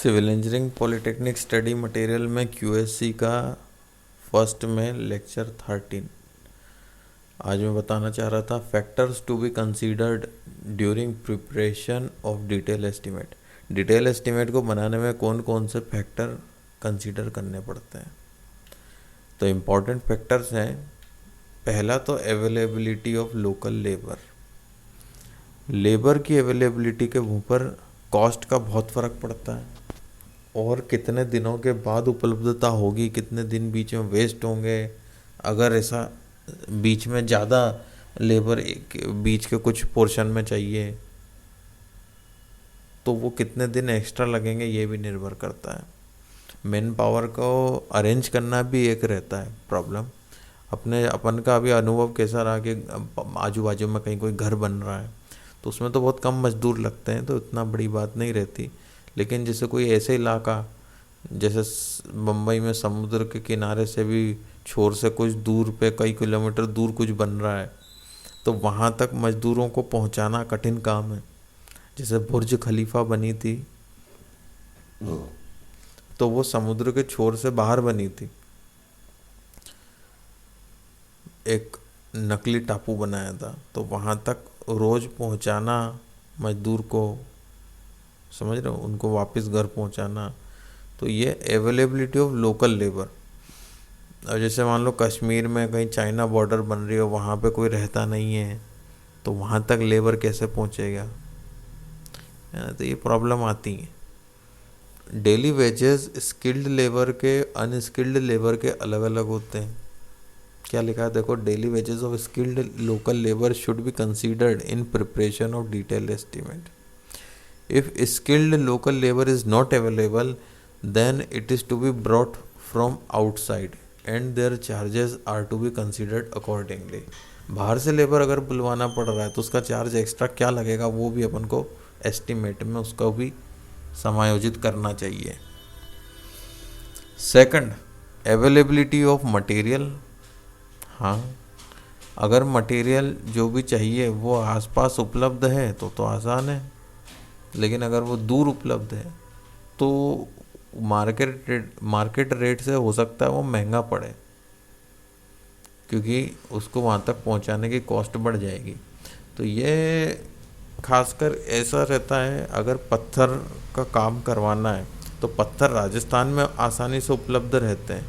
Civil engineering polytechnic study material में QSC का first में लेक्चर 13। आज मैं बताना चाह रहा था factors to be considered during preparation of detail estimate. Detail estimate को बनाने में कौन कौन से फैक्टर कंसीडर करने पड़ते हैं। तो इम्पॉर्टेंट फैक्टर्स हैं, पहला तो availability of local labour. Labour की अवेलेबिलिटी के ऊपर कॉस्ट का बहुत फ़र्क पड़ता है, और कितने दिनों के बाद उपलब्धता होगी, कितने दिन बीच में वेस्ट होंगे। अगर ऐसा बीच में ज़्यादा लेबर बीच के कुछ पोर्शन में चाहिए तो वो कितने दिन एक्स्ट्रा लगेंगे, ये भी निर्भर करता है। मैन पावर को अरेंज करना भी एक रहता है प्रॉब्लम। अपन का अभी अनुभव कैसा रहा कि आजू बाजू में कहीं कोई घर बन रहा है तो उसमें तो बहुत कम मजदूर लगते हैं, तो इतना बड़ी बात नहीं रहती। लेकिन जैसे कोई ऐसे इलाका जैसे बम्बई में समुद्र के किनारे से भी छोर से कुछ दूर पे कई किलोमीटर दूर कुछ बन रहा है, तो वहाँ तक मजदूरों को पहुँचाना कठिन काम है। जैसे बुर्ज खलीफा बनी थी तो वो समुद्र के छोर से बाहर बनी थी, एक नकली टापू बनाया था, तो वहाँ तक रोज़ पहुँचाना मजदूर को, समझ रहे हो, उनको वापस घर पहुँचाना। तो ये अवेलेबिलिटी ऑफ लोकल लेबर। और जैसे मान लो कश्मीर में कहीं चाइना बॉर्डर बन रही हो, वहाँ पे कोई रहता नहीं है, तो वहाँ तक लेबर कैसे पहुँचेगा, है ना। तो ये प्रॉब्लम आती है। डेली वेजेस स्किल्ड लेबर के अनस्किल्ड लेबर के अलग अलग होते हैं। क्या लिखा है देखो, daily wages of skilled local labour should be considered in preparation of detail estimate. If skilled local labour is not available then it is to be brought from outside and their charges are to be considered accordingly। बाहर से labour अगर बुलवाना पड़ रहा है तो उसका charge extra क्या लगेगा वो भी अपन को एस्टिमेट में उसका भी समायोजित करना चाहिए। Second, availability of material. हाँ, अगर मटेरियल जो भी चाहिए वो आसपास उपलब्ध है तो आसान है, लेकिन अगर वो दूर उपलब्ध है तो मार्केट रेट से हो सकता है वो महंगा पड़े, क्योंकि उसको वहाँ तक पहुँचाने की कॉस्ट बढ़ जाएगी। तो ये खासकर ऐसा रहता है, अगर पत्थर का काम करवाना है तो पत्थर राजस्थान में आसानी से उपलब्ध रहते हैं,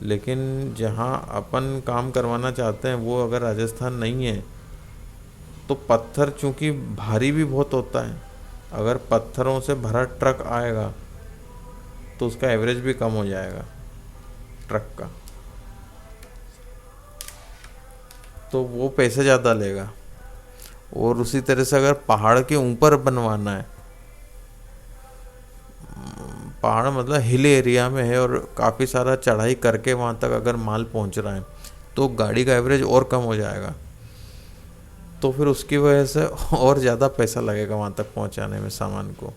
लेकिन जहाँ अपन काम करवाना चाहते हैं वो अगर राजस्थान नहीं है तो पत्थर चूँकि भारी भी बहुत होता है, अगर पत्थरों से भरा ट्रक आएगा तो उसका एवरेज भी कम हो जाएगा ट्रक का, तो वो पैसे ज़्यादा लेगा। और उसी तरह से अगर पहाड़ के ऊपर बनवाना है, पहाड़ मतलब हिल एरिया में है और काफ़ी सारा चढ़ाई करके वहाँ तक अगर माल पहुँच रहा है तो गाड़ी का एवरेज और कम हो जाएगा, तो फिर उसकी वजह से और ज़्यादा पैसा लगेगा वहाँ तक पहुँचाने में सामान को।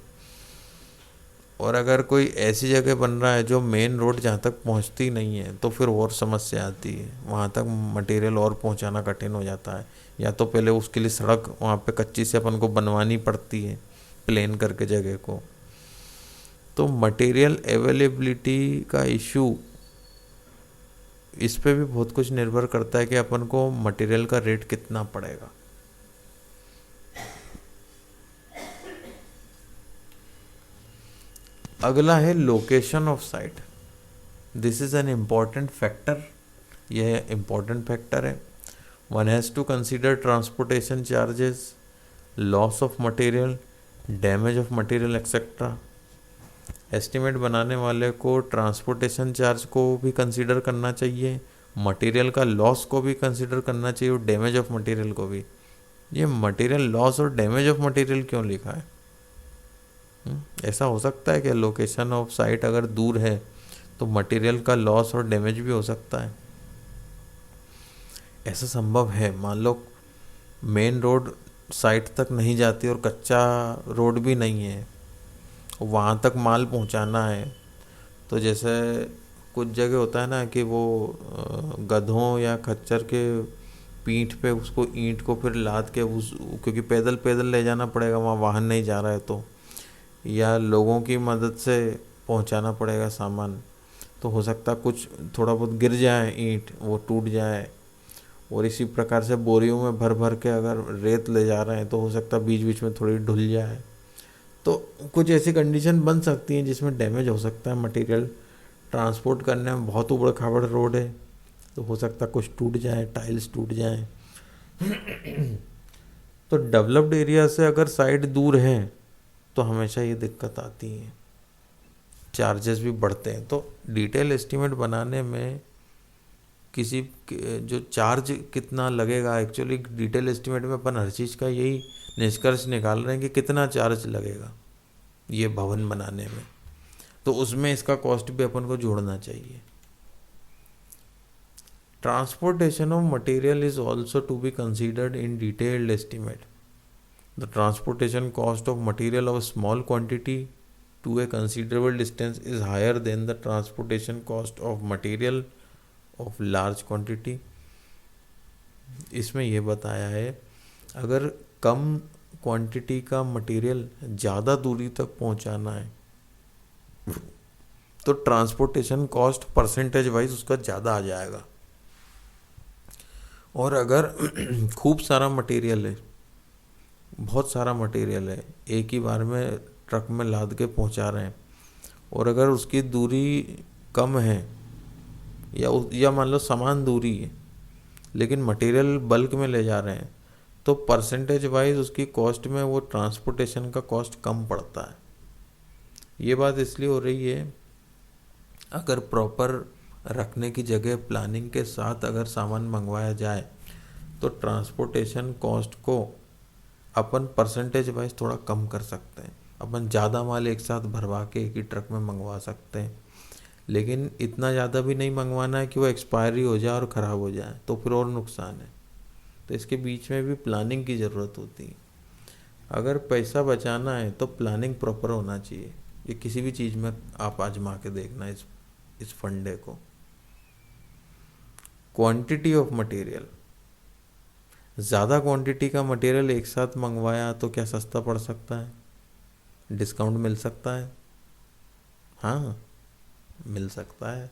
और अगर कोई ऐसी जगह बन रहा है जो मेन रोड जहाँ तक पहुँचती नहीं है तो फिर और समस्या आती है, वहाँ तक मटेरियल और पहुँचाना कठिन हो जाता है। या तो पहले उसके लिए सड़क वहाँ पे कच्ची से अपन को बनवानी पड़ती है प्लेन करके जगह को। तो मटेरियल अवेलेबिलिटी का इशू, इस पे भी बहुत कुछ निर्भर करता है कि अपन को मटेरियल का रेट कितना पड़ेगा। अगला है location of site. This is an important factor. यह इम्पॉर्टेंट फैक्टर है। One has to consider transportation charges, loss of material, damage of material etcetera. Estimate बनाने वाले को ट्रांसपोर्टेशन चार्ज को भी कंसीडर करना चाहिए, मटेरियल का लॉस को भी कंसीडर करना चाहिए, और डैमेज ऑफ मटेरियल को भी। ये मटेरियल लॉस और डैमेज ऑफ मटेरियल क्यों लिखा है? ऐसा हो सकता है कि लोकेशन ऑफ साइट अगर दूर है तो मटेरियल का लॉस और डैमेज भी हो सकता है? ऐसा संभव है। मान लो मेन रोड साइट तक नहीं जाती और कच्चा रोड भी नहीं है, वहाँ तक माल पहुँचाना है, तो जैसे कुछ जगह होता है ना कि वो गधों या खच्चर के पीठ पे उसको ईंट को फिर लाद के उस, क्योंकि पैदल पैदल ले जाना पड़ेगा, वहाँ वाहन नहीं जा रहा है, तो या लोगों की मदद से पहुंचाना पड़ेगा सामान, तो हो सकता है कुछ थोड़ा बहुत गिर जाए, ईंट वो टूट जाए। और इसी प्रकार से बोरियों में भर भर के अगर रेत ले जा रहे हैं तो हो सकता है बीच बीच में थोड़ी ढुल जाए। तो कुछ ऐसी कंडीशन बन सकती हैं जिसमें डैमेज हो सकता है मटेरियल। ट्रांसपोर्ट करने में बहुत उबड़ खाबड़ रोड है तो हो सकता है कुछ टूट जाए, टाइल्स टूट जाए। तो डेवलप्ड एरिया से अगर साइड दूर है तो हमेशा ये दिक्कत आती है, चार्जेस भी बढ़ते हैं। तो डिटेल एस्टीमेट बनाने में किसी जो चार्ज कितना लगेगा, एक्चुअली डिटेल एस्टीमेट में अपन हर चीज़ का यही निष्कर्ष निकाल रहे हैं कि कितना चार्ज लगेगा ये भवन बनाने में, तो उसमें इसका कॉस्ट भी अपन को जोड़ना चाहिए। Transportation of material is also to be considered in detailed estimate. The transportation cost of material of small quantity to a considerable distance is higher than the transportation cost of material of large quantity। इसमें यह बताया है अगर कम quantity का material ज़्यादा दूरी तक पहुंचाना है तो ट्रांसपोर्टेशन कॉस्ट परसेंटेज वाइज उसका ज़्यादा आ जाएगा। और अगर खूब सारा मटेरियल है, बहुत सारा मटेरियल है, एक ही बार में ट्रक में लाद के पहुंचा रहे हैं, और अगर उसकी दूरी कम है या मान लो समान दूरी है लेकिन मटेरियल बल्क में ले जा रहे हैं, तो परसेंटेज वाइज उसकी कॉस्ट में वो ट्रांसपोर्टेशन का कॉस्ट कम पड़ता है। ये बात इसलिए हो रही है अगर प्रॉपर रखने की जगह प्लानिंग के साथ अगर सामान मंगवाया जाए तो ट्रांसपोर्टेशन कॉस्ट को अपन परसेंटेज वाइज थोड़ा कम कर सकते हैं। अपन ज़्यादा माल एक साथ भरवा के एक ही ट्रक में मंगवा सकते हैं, लेकिन इतना ज़्यादा भी नहीं मंगवाना है कि वो एक्सपायरी हो जाए और ख़राब हो जाए, तो फिर और नुकसान है। तो इसके बीच में भी प्लानिंग की ज़रूरत होती है। अगर पैसा बचाना है तो प्लानिंग प्रॉपर होना चाहिए। ये किसी भी चीज़ में आप आजमा के देखना इस फंडे को। क्वांटिटी ऑफ मटेरियल, ज़्यादा क्वांटिटी का मटेरियल एक साथ मंगवाया तो क्या सस्ता पड़ सकता है, डिस्काउंट मिल सकता है? हाँ, मिल सकता है।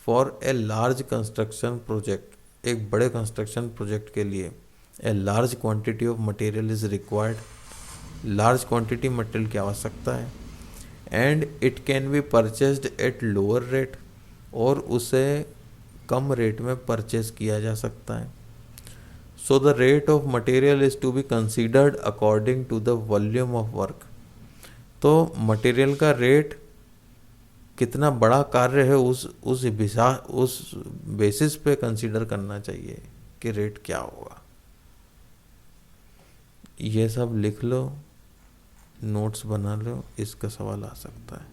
For a large construction project, एक बड़े कंस्ट्रक्शन प्रोजेक्ट के लिए a large quantity of material is required. Large quantity material की आवश्यकता है and it can be purchased at lower rate, और उसे कम रेट में परचेज किया जा सकता है। So the rate of material is to be considered according to the volume of work. तो मटेरियल का रेट कितना बड़ा कार्य है उस बेसिस पे कंसीडर करना चाहिए कि रेट क्या होगा। ये सब लिख लो, नोट्स बना लो, इसका सवाल आ सकता है।